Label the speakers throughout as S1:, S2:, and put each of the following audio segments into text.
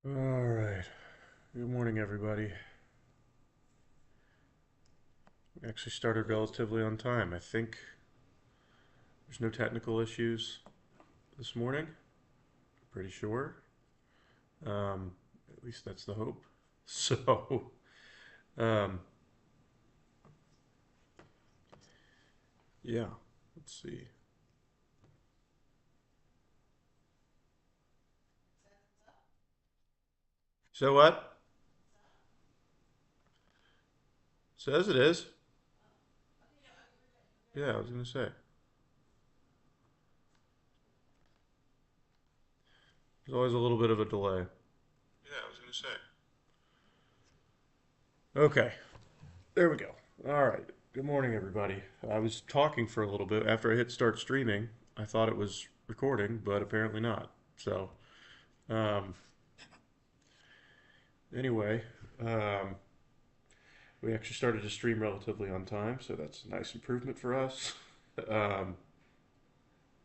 S1: All right. Good morning, everybody. We actually started relatively on time. I think there's no technical issues this morning. Pretty sure. Um, at least that's the hope. So, um, yeah. Let's see. So what? Says it is. Yeah, I was gonna say. There's always a little bit of a delay. Yeah, I was gonna say. Okay. There we go. All right. Good morning, everybody. I was talking for a little bit after I hit start streaming. I thought it was recording, but apparently not. So, um, anyway, um, we actually started to stream relatively on time, so that's a nice improvement for us. Um,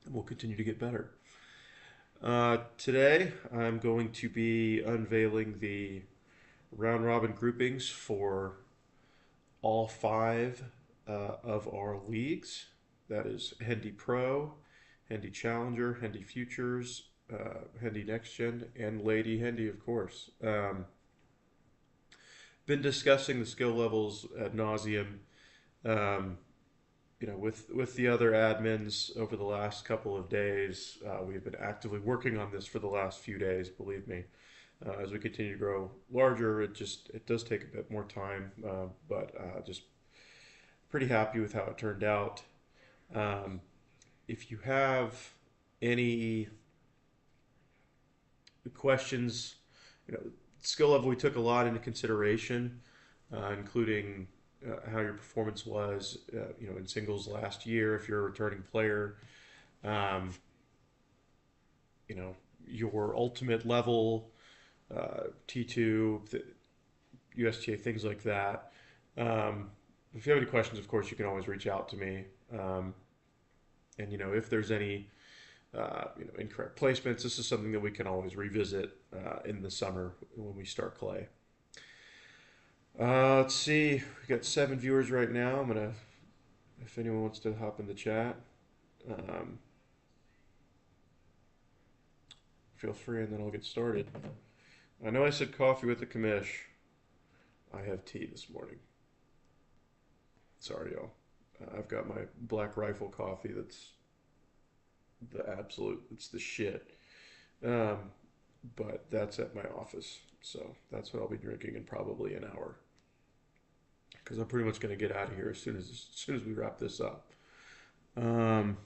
S1: we'll continue to get better. Today, I'm going to be unveiling the round robin groupings for all five of our leagues. That is Hendy Pro, Hendy Challenger, Hendy Futures, Hendy Next Gen, and Lady Hendy, of course. Been discussing the skill levels ad nauseum. Um, with the other admins over the last couple of days, we've been actively working on this for the last few days. Believe me, as we continue to grow larger, it does take a bit more time, but just pretty happy with how it turned out. Um, if you have any questions, you know, skill level we took a lot into consideration, including how your performance was, in singles last year if you're a returning player, um, you know, your ultimate level, T2, USTA, things like that. Um, if you have any questions, of course, you can always reach out to me. And if there's any incorrect placements, this is something that we can always revisit in the summer when we start clay. Let's see. We got 7 viewers right now. I'm gonna, if anyone wants to hop in the chat, um, feel free, and then I'll get started. I know I said coffee with the commish. I have tea this morning. Sorry, y'all. I've got my Black Rifle coffee. That's the absolute. It's the shit. Um, but that's at my office, so that's what I'll be drinking in probably an hour. Because I'm pretty much going to get out of here as soon as we wrap this up. Um,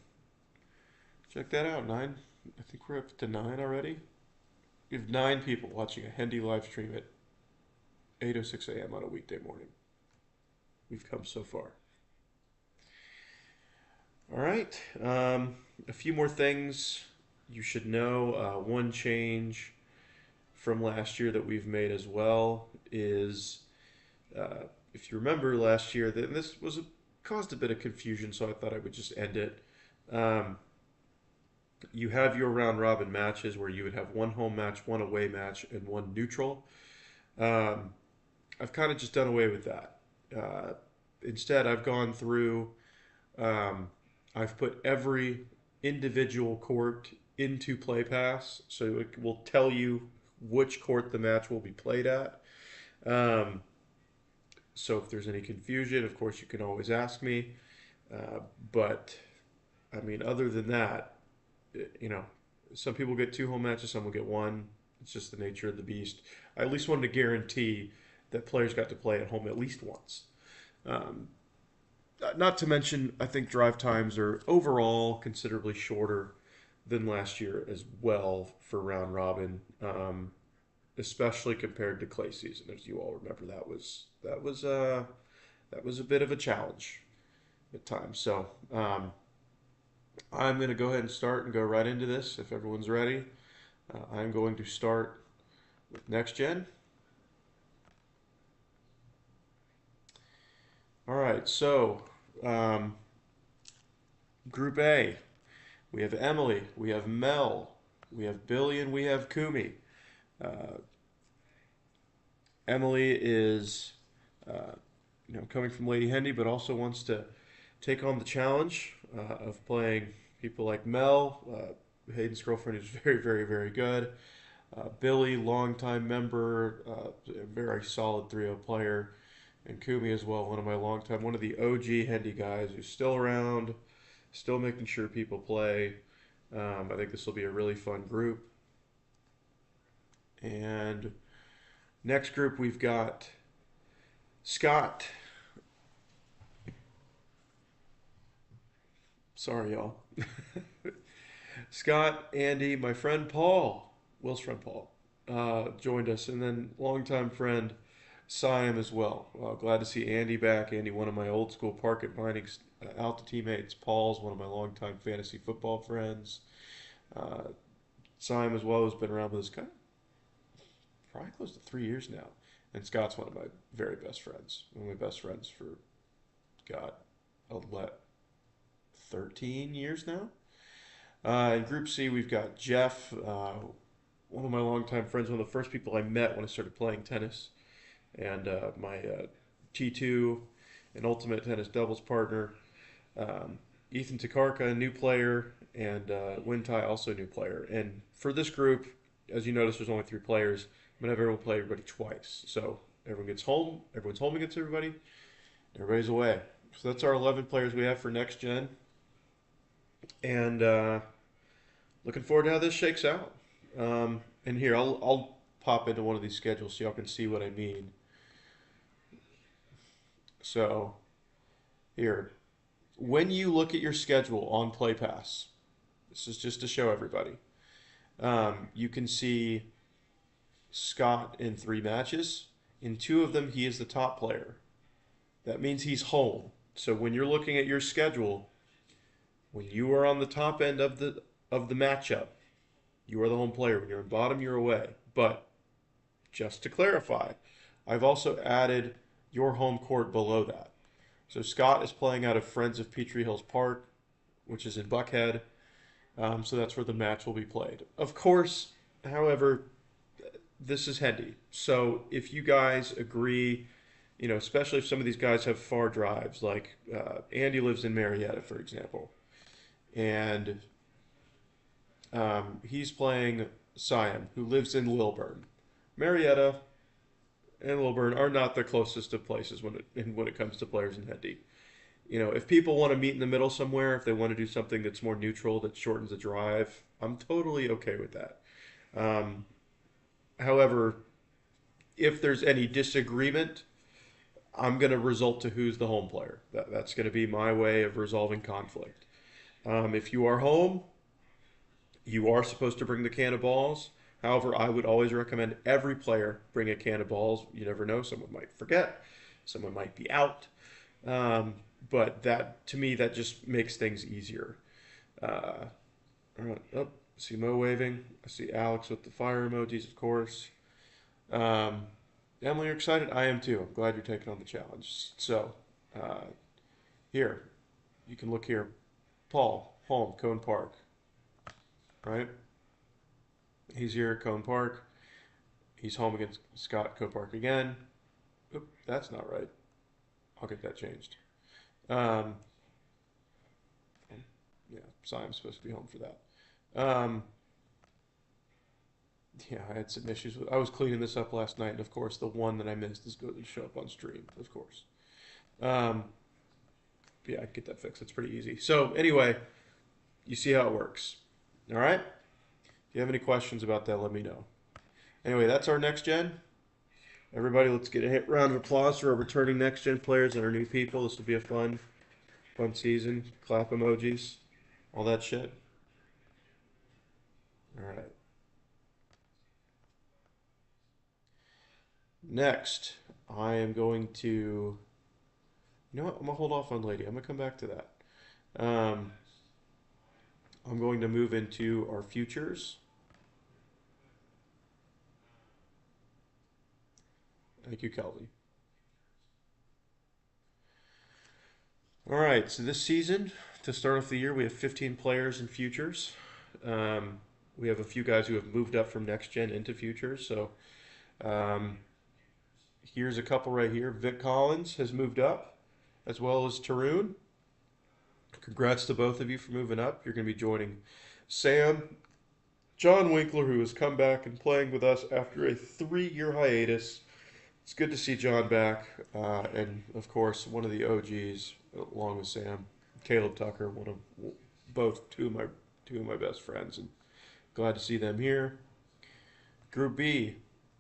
S1: check that out, 9. I think we're up to 9 already. We have 9 people watching a Hendy live stream at 8:06 a.m. on a weekday morning. We've come so far. All right. A few more things you should know. One change from last year that we've made as well is, if you remember last year, that this caused a bit of confusion, so I thought I would just end it. Um, you have your round robin matches where you would have one home match, one away match, and one neutral. Um, I've kind of just done away with that. Uh, Instead, I've gone through, um, I've put every individual court into Play Pass, so it will tell you which court the match will be played at. Um, so if there's any confusion, of course, you can always ask me. Uh, but I mean, other than that, you know, some people get 2 home matches, some will get one. It's just the nature of the beast. I at least wanted to guarantee that players got to play at home at least once. Um, Not to mention, I think drive times are overall considerably shorter than last year as well for round robin, especially compared to clay season. As you all remember, that was a bit of a challenge at times. So I'm going to go ahead and start and go right into this if everyone's ready. I'm going to start with next gen. All right, so um, Group A, we have Emily, we have Mel, we have Billy, and we have Kumi. Emily is, uh, coming from Lady Hendy, but also wants to take on the challenge of playing people like Mel, Hayden's girlfriend, who's very, very, very good. Billy, longtime member, a very solid 3-0 player, and Kumi as well, one of the OG Hendy guys who's still around, still making sure people play. I think this will be a really fun group. And next group we've got Scott. Sorry, y'all. Scott, Andy, my friend Paul, Will's friend Paul, joined us, and then longtime friend Siam as well. Glad to see Andy back. Andy, one of my old school Park at Mining Alta teammates. Paul's one of my longtime fantasy football friends. Siam as well has been around with us probably close to 3 years now. And Scott's one of my very best friends. One of my best friends for, God, 13 years now. In Group C, we've got Jeff, one of my longtime friends, one of the first people I met when I started playing tennis, and my T2 and Ultimate Tennis doubles partner. Ethan Takarka, a new player, and Wintai, also a new player. And for this group, as you notice, there's only 3 players. I'm going to have everyone play everybody twice. So everyone gets home, everyone's home against everybody, everybody's away. So that's our 11 players we have for next gen. And looking forward to how this shakes out. And here, I'll pop into one of these schedules so y'all can see what I mean. So, here, when you look at your schedule on PlayPass, this is just to show everybody, you can see Scott in 3 matches. In 2 of them, he is the top player. That means he's home. So when you're looking at your schedule, when you are on the top end of the matchup, you are the home player. When you're in bottom, you're away. But just to clarify, I've also added your home court below that. So Scott is playing out of Friends of Petrie Hills Park, which is in Buckhead. So that's where the match will be played. Of course, however, this is Hendy. So if you guys agree, especially if some of these guys have far drives, like Andy lives in Marietta, for example, and he's playing Siam, who lives in Lilburn. Marietta and Lilburn are not the closest of places when it comes to players in Hendy. If people want to meet in the middle somewhere, if they want to do something that's more neutral, that shortens the drive, I'm totally okay with that. However, if there's any disagreement, I'm going to result to who's the home player. That's going to be my way of resolving conflict. If you are home, you are supposed to bring the can of balls. However, I would always recommend every player bring a can of balls. You never know. Someone might forget. Someone might be out. But that, to me, that just makes things easier. All right. Oh, I see Mo waving. I see Alex with the fire emojis, of course. Emily, you're excited? I am too. I'm glad you're taking on the challenge. So, here, you can look here. Paul, home, Cone Park. Right? He's here at Cone Park. He's home against Scott, Cone Park again. Oop, that's not right. I'll get that changed. Yeah, Simon's supposed to be home for that. Yeah, I had some issues with. I was cleaning this up last night, and of course, the one that I missed is going to show up on stream, of course. Yeah, I can get that fixed. It's pretty easy. So anyway, you see how it works. All right. If you have any questions about that, let me know. Anyway, that's our next gen. Everybody, let's get a round of applause for our returning next gen players and our new people. This will be a fun season. Clap emojis, all that shit. All right. Next, I am going to. You know what? I'm gonna hold off on Lady. I'm gonna come back to that. I'm going to move into our futures. Thank you, Kelly. All right, so this season, to start off the year, we have 15 players in futures. We have a few guys who have moved up from next gen into futures. So Here's a couple right here. Vic Collins has moved up, as well as Tarun. Congrats to both of you for moving up. You're going to be joining Sam, John Winkler, who has come back and playing with us after a 3-year hiatus. It's good to see John back, and of course one of the OGs, along with Sam, Caleb Tucker, one of both two of my best friends, and glad to see them here. Group B,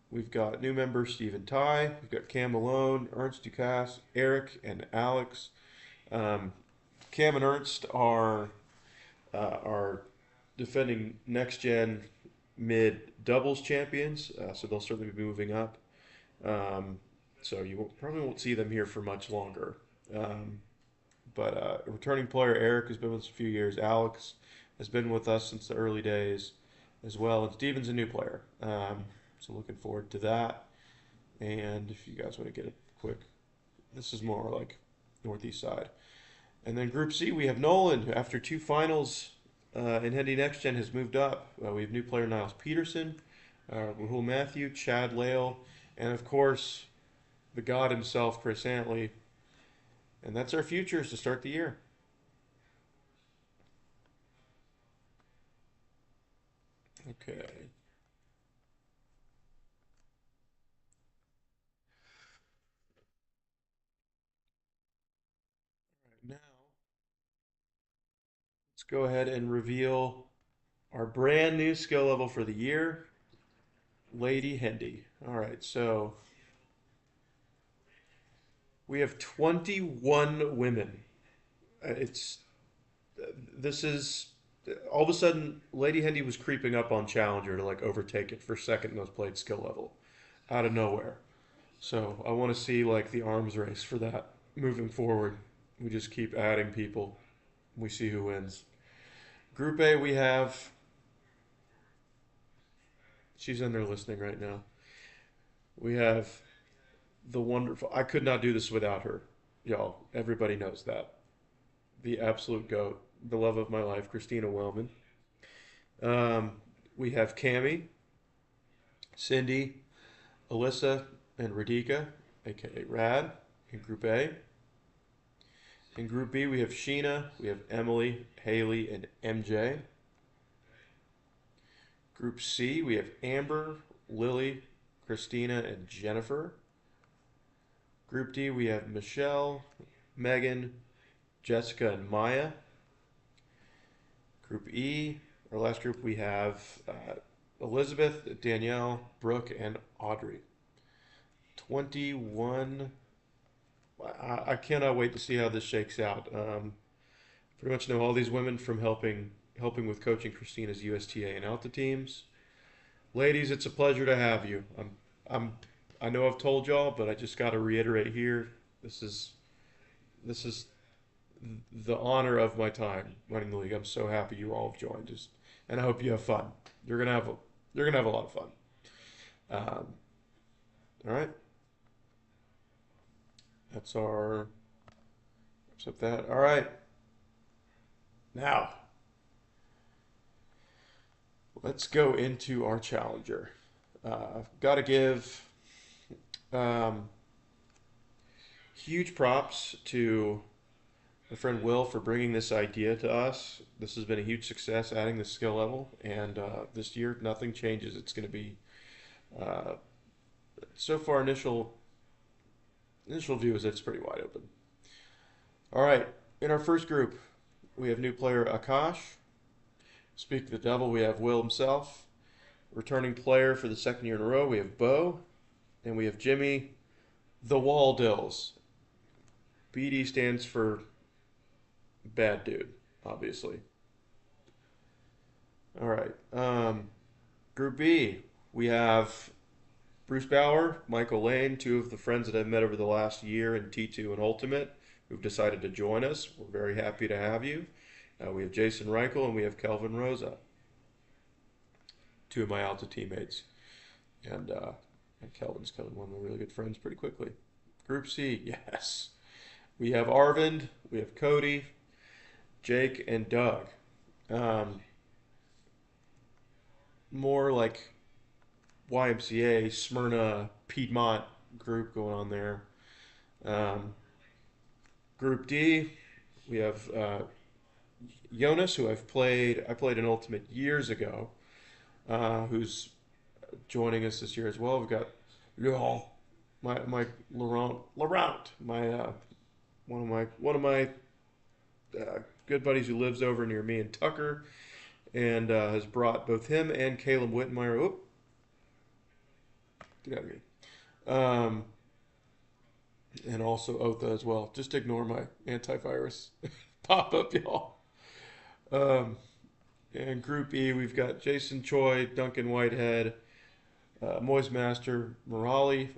S1: we've got new members Stephen Ty, we've got Cam Malone, Ernst Ducasse, Eric, and Alex. Um, Cam and Ernst are defending next gen mid doubles champions, so they'll certainly be moving up. Um, so probably won't see them here for much longer. Um, but a returning player, Eric, has been with us a few years. Alex has been with us since the early days as well. And Steven's a new player. So looking forward to that. And if you guys want to get a quick, this is more like northeast side. And then Group C, we have Nolan, who after 2 finals in Hendy Next Gen has moved up. We have new player Niles Peterson, Rahul Matthew, Chad Lale, and of course, the god himself, Chris Antley. And that's our futures to start the year. Okay. Now, let's go ahead and reveal our brand new skill level for the year, Lady Hendy. All right, so we have 21 women. It's this is all of a sudden Lady Hendy was creeping up on Challenger to like overtake it for second most played skill level out of nowhere. So I want to see like the arms race for that moving forward. We just keep adding people. We see who wins. Group A, we have. She's in there listening right now. We have the wonderful. I could not do this without her, y'all. Everybody knows that. The absolute goat, the love of my life, Christina Wellman. Um, we have Cami, Cindy, Alyssa, and Radika, aka Rad, in Group A. In Group B, we have Sheena, we have Emily, Haley, and MJ. Group C, we have Amber, Lily, Christina, and Jennifer. Group D, we have Michelle, Megan, Jessica, and Maya. Group E, our last group, we have Elizabeth, Danielle, Brooke, and Audrey. 21. I cannot wait to see how this shakes out. Pretty much know all these women from helping with coaching Christina's USTA and Alta teams. Ladies, it's a pleasure to have you. I'm I know I've told y'all, but I just got to reiterate here. This is this is the honor of my time running the league. I'm so happy you all have joined us, and I hope you have fun. You're gonna have a lot of fun. Um, all right, that's our accept that. All right, now let's go into our challenger. Got to give um, huge props to my friend Will for bringing this idea to us. This has been a huge success, adding the skill level, and this year nothing changes. It's going to be uh, so far initial view is that it's pretty wide open. All right, in our first group, we have new player Akash. Speak to the devil, we have Will himself. Returning player for the second year in a row, we have Bo, and we have Jimmy, the Waldills. BD stands for bad dude, obviously. All right. Group B, we have Bruce Bauer, Michael Lane, two of the friends that I've met over the last year in T2 and Ultimate, who've decided to join us. We're very happy to have you. We have Jason Reichel and we have Kelvin Rosa, two of my Alta teammates. And, uh, and Kelvin's coming one of my really good friends pretty quickly. Group C, yes. We have Arvind, we have Cody, Jake, and Doug. Um, More like YMCA, Smyrna, Piedmont group going on there. Um, Group D, we have Jonas, who I played an Ultimate years ago, who's joining us this year as well. We've got Laurent, my Laurent, my one of my good buddies who lives over near me in Tucker, and has brought both him and Caleb Whitmire. Oop, get out of here. Um, and also Otha as well. Just ignore my antivirus pop up, y'all. Um, and Group E, we've got Jason Choi, Duncan Whitehead, Moise Master, Morali.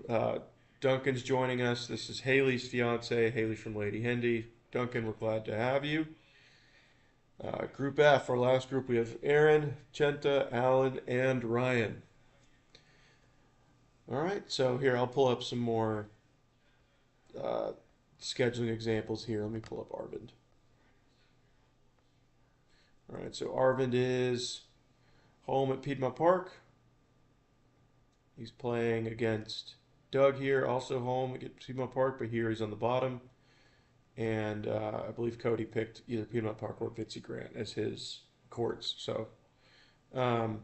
S1: Duncan's joining us. This is Haley's fiance, Haley from Lady Hendy. Duncan, we're glad to have you. Group F, our last group, we have Aaron, Chenta, Alan, and Ryan. All right, so here I'll pull up some more uh, scheduling examples here. Let me pull up Arvind. All right, so Arvind is home at Piedmont Park. He's playing against Doug here, also home at Piedmont Park, but here he's on the bottom. And I believe Cody picked either Piedmont Park or Vincy Grant as his courts. So um,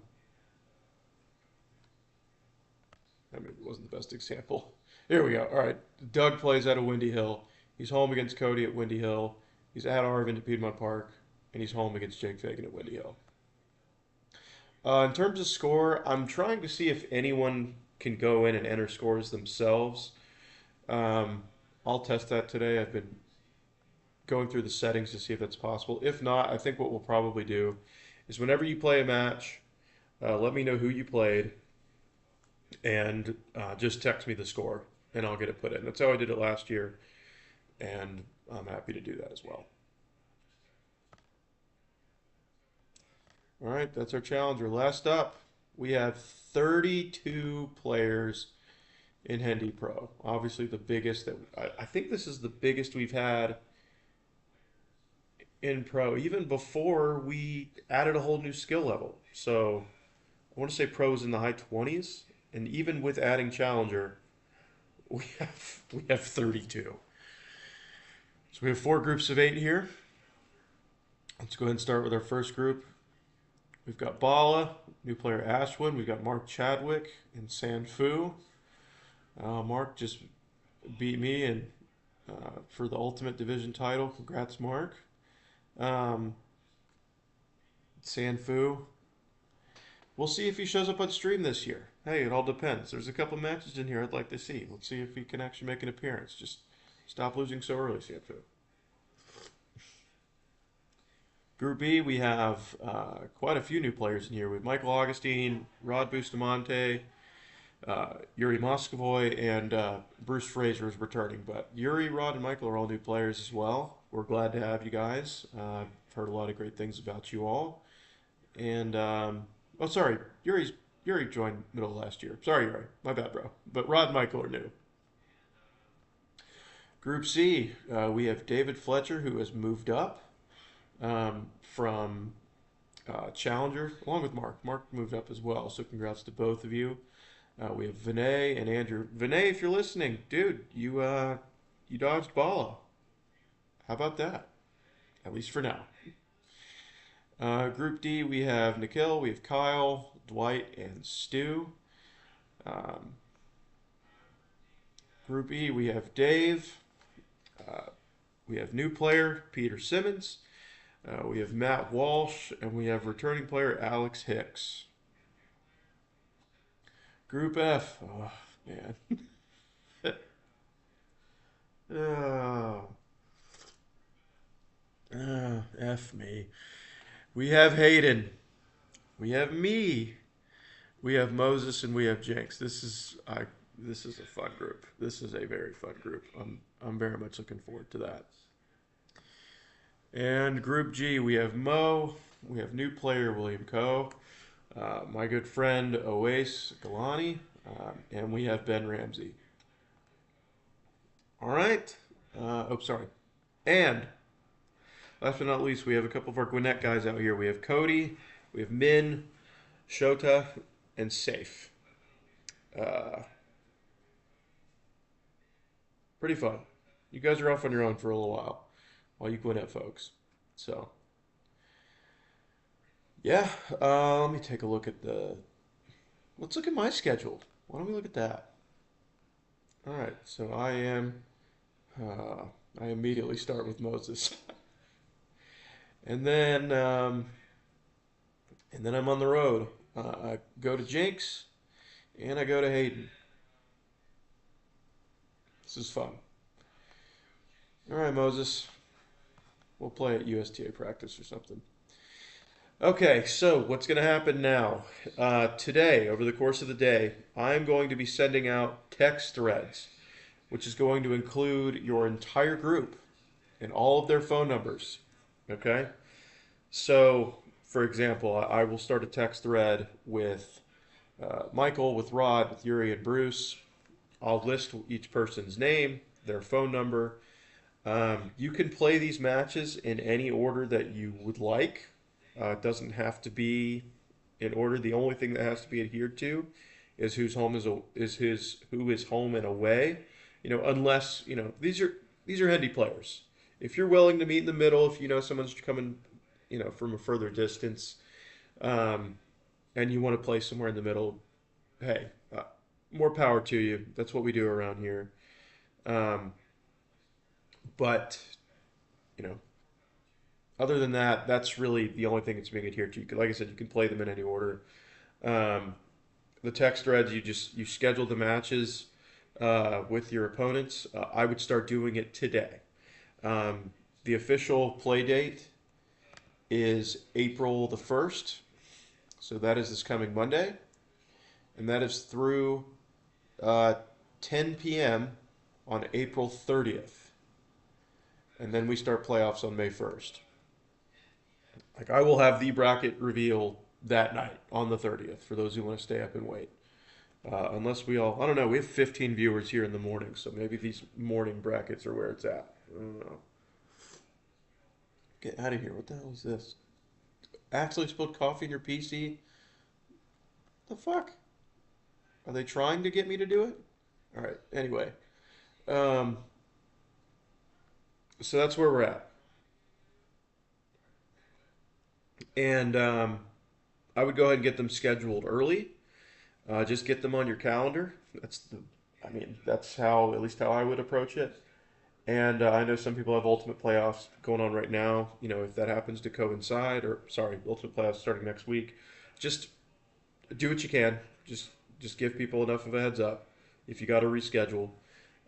S1: I mean, it wasn't the best example. Here we go. All right. Doug plays out of Windy Hill. He's home against Cody at Windy Hill. He's at Arvind at Piedmont Park. And he's home against Jake Fagan at Windy Hill. In terms of score, I'm trying to see if anyone can go in and enter scores themselves. I'll test that today. I've been going through the settings to see if that's possible. If not, I think what we'll probably do is whenever you play a match, let me know who you played and just text me the score and I'll get it put in. That's how I did it last year, and I'm happy to do that as well. All right, that's our challenger. Last up, we have 32 players in Hendy Pro. Obviously, the biggest that I think this is the biggest we've had in Pro, even before we added a whole new skill level. So I want to say Pro is in the high 20s, and even with adding Challenger, we have 32. So we have 4 groups of 8 here. Let's go ahead and start with our first group. We've got Bala, new player Ashwin. We've got Mark Chadwick and Sanfu. Mark just beat me and for the Ultimate Division title. Congrats, Mark. Sanfu. We'll see if he shows up on stream this year. Hey, it all depends. There's a couple matches in here I'd like to see. Let's see if he can actually make an appearance. Just stop losing so early, Sanfu. Group B, we have quite a few new players in here. We have Michael Augustine, Rod Bustamante, Yuri Moscovoy, and Bruce Fraser is returning. But Yuri, Rod, and Michael are all new players as well. We're glad to have you guys. I've heard a lot of great things about you all. And, oh, sorry, Yuri joined middle of last year. Sorry, Yuri. My bad, bro. But Rod and Michael are new. Group C, we have David Fletcher, who has moved up from Challenger, along with Mark. Mark moved up as well, so congrats to both of you. We have Vinay and Andrew. Vinay, if you're listening, dude, you dodged Bala. How about that? At least for now. Group D, we have Nikhil, we have Kyle, Dwight, and Stu. Group E, we have Dave. We have new player, Peter Simmons. We have Matt Walsh, and we have returning player Alex Hicks. Group F, oh man. F me. We have Hayden. We have me. We have Moses, and we have Jinx. This is a fun group. This is a very fun group. I'm very much looking forward to that. And Group G, we have Mo, we have new player William Coe, my good friend Oase Galani, and we have Ben Ramsey. All right. Oh, sorry. And last but not least, we have a couple of our Gwinnett guys out here. We have Cody, we have Min, Shota, and Safe. Pretty fun. You guys are off on your own for a little while you Gwinnett folks. So yeah, let me take a look at the. Let's look at my schedule. Why don't we look at that? All right, so Uh, I immediately start with Moses, and then I'm on the road. I go to Jinx, and I go to Hayden. This is fun. All right, Moses. We'll play at USTA practice or something. Okay, so what's going to happen now? Today, over the course of the day, I'm going to be sending out text threads, which is going to include your entire group and all of their phone numbers. Okay? So, for example, I will start a text thread with Michael, with Rod, with Yuri, and Bruce. I'll list each person's name, their phone number. You can play these matches in any order that you would like. It doesn't have to be in order. The only thing that has to be adhered to is who is home and away. Unless these are Hendy players. If you're willing to meet in the middle, if you know someone's coming, from a further distance, um, and you want to play somewhere in the middle, hey, more power to you. That's what we do around here. Um, but you know, other than that, that's really the only thing that's being adhered to. Like I said, you can play them in any order. Um, the text threads, you schedule the matches with your opponents. I would start doing it today. The official play date is April the 1st, so that is this coming Monday, and that is through uh, 10 p.m. on April 30th, and then we start playoffs on May 1st. Like I will have the bracket reveal that night on the 30th for those who want to stay up and wait. Unless I don't know, we have 15 viewers here in the morning, so maybe these morning brackets are where it's at. I don't know. Get out of here. What the hell is this? Actually spilled coffee in your PC? The fuck? Are they trying to get me to do it? All right. Anyway, um, so that's where we're at, and I would go ahead and get them scheduled early. Just get them on your calendar. That's how at least how I would approach it. And I know some people have Ultimate Playoffs going on right now. If that happens to coincide, or sorry, Ultimate Playoffs starting next week, just do what you can. Just give people enough of a heads up if you got to reschedule.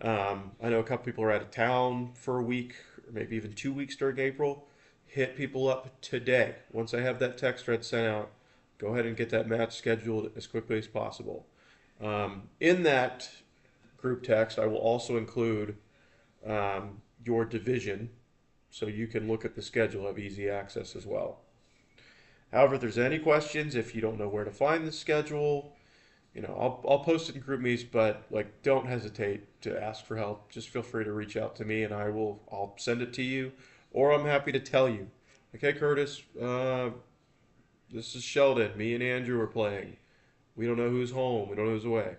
S1: I know a couple people are out of town for a week or maybe even 2 weeks during April. Hit people up today. Once I have that text thread sent out, go ahead and get that match scheduled as quickly as possible. In that group text, I will also include your division so you can look at the schedule, have easy access as well. However, if there's any questions, if you don't know where to find the schedule, I'll post it in group meets, but like don't hesitate to ask for help. Just feel free to reach out to me and I'll send it to you, or I'm happy to tell you. Okay, Curtis, this is Sheldon. Me and Andrew are playing. We don't know who's home. We don't know who's away.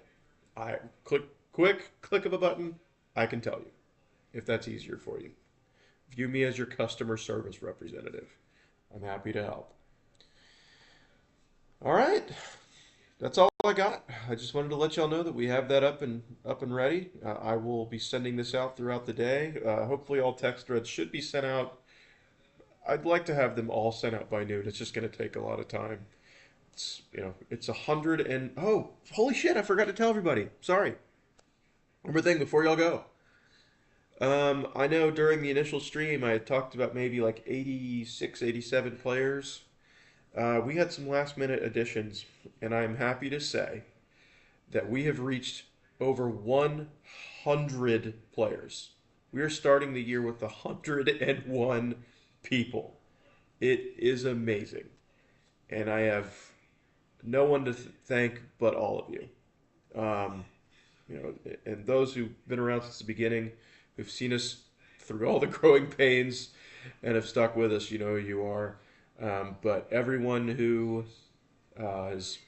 S1: I click of a button. I can tell you if that's easier for you. View me as your customer service representative. I'm happy to help. All right, that's all I got. I just wanted to let y'all know that we have that up and ready. I will be sending this out throughout the day. Hopefully, all text threads should be sent out. I'd like to have them all sent out by noon. It's just going to take a lot of time. It's 100 and oh, holy shit! I forgot to tell everybody. Sorry. One more thing before y'all go. I know during the initial stream I had talked about maybe like 86, 87 players. We had some last minute additions, and I'm happy to say that we have reached over 100 players. We are starting the year with 101 people. It is amazing. And I have no one to thank but all of you. Um, and those who've been around since the beginning, who've seen us through all the growing pains and have stuck with us, you know who you are. But everyone who has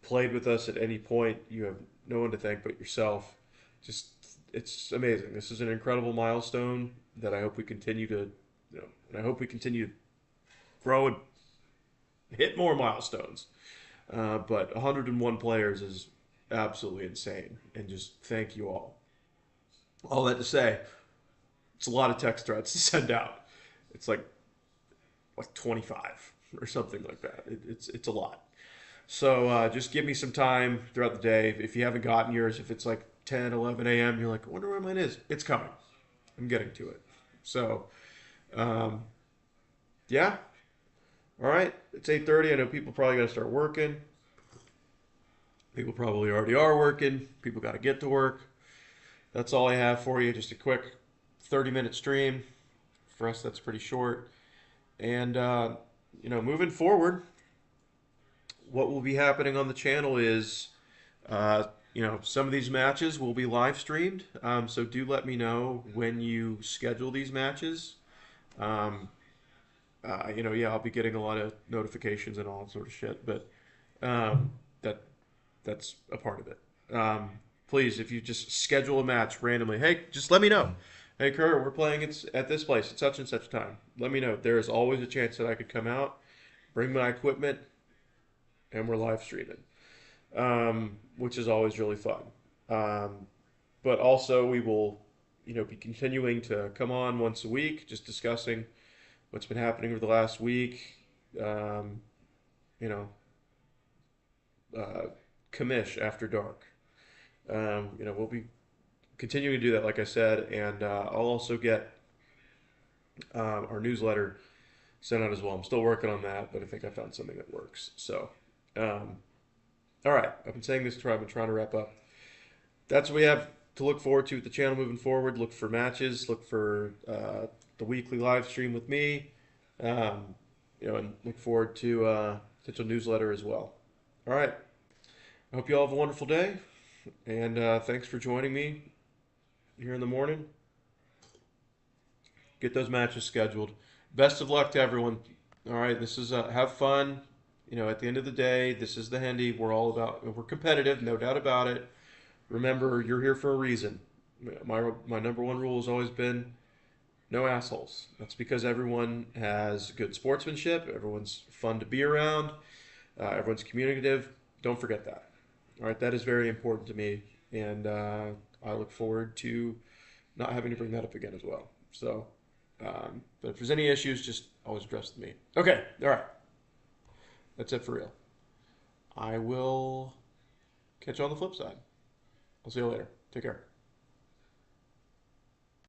S1: played with us at any point, you have no one to thank but yourself. Just it's amazing. This is an incredible milestone that I hope we continue to, and I hope we continue to grow and hit more milestones. But 101 players is absolutely insane, and just thank you all. All that to say, it's a lot of text threads to send out. It's like 25 or something like that. It's a lot. So just give me some time throughout the day. If you haven't gotten yours, if it's like 10, 11 a.m., you're like, I wonder where mine is. It's coming. I'm getting to it. So, um, yeah. All right. It's 8:30. I know people probably got to start working. People probably already are working. People got to get to work. That's all I have for you. Just a quick 30-minute stream. For us, that's pretty short. And, moving forward, what will be happening on the channel is, some of these matches will be live streamed. So do let me know when you schedule these matches. Um, yeah, I'll be getting a lot of notifications and all that sort of shit, but um, that that's a part of it. Please, if you just schedule a match randomly, hey, just let me know. Hey, Kurt, we're playing at this place at such and such time. Let me know. There is always a chance that I could come out, bring my equipment, and we're live streaming, which is always really fun. But also, we will, be continuing to come on once a week, just discussing what's been happening over the last week. Um, you know, uh, Commish after dark. We'll be continuing to do that, like I said, and I'll also get our newsletter sent out as well. I'm still working on that, but I think I found something that works. So, um, all right, I've been saying this. I've been trying to wrap up. That's what we have to look forward to with the channel moving forward. Look for matches. Look for the weekly live stream with me. And look forward to potential newsletter as well. All right. I hope you all have a wonderful day, and thanks for joining me here in the morning. Get those matches scheduled. Best of luck to everyone. All right, this is have fun. At the end of the day, this is the Hendy. We're competitive, no doubt about it. Remember, you're here for a reason. My number one rule has always been no assholes. That's because everyone has good sportsmanship. Everyone's fun to be around. Everyone's communicative. Don't forget that. All right, that is very important to me, and I look forward to not having to bring that up again as well. So, but if there's any issues, just always address them to me. Okay, all right. That's it for real. I will catch you on the flip side. I'll see you later. Take care.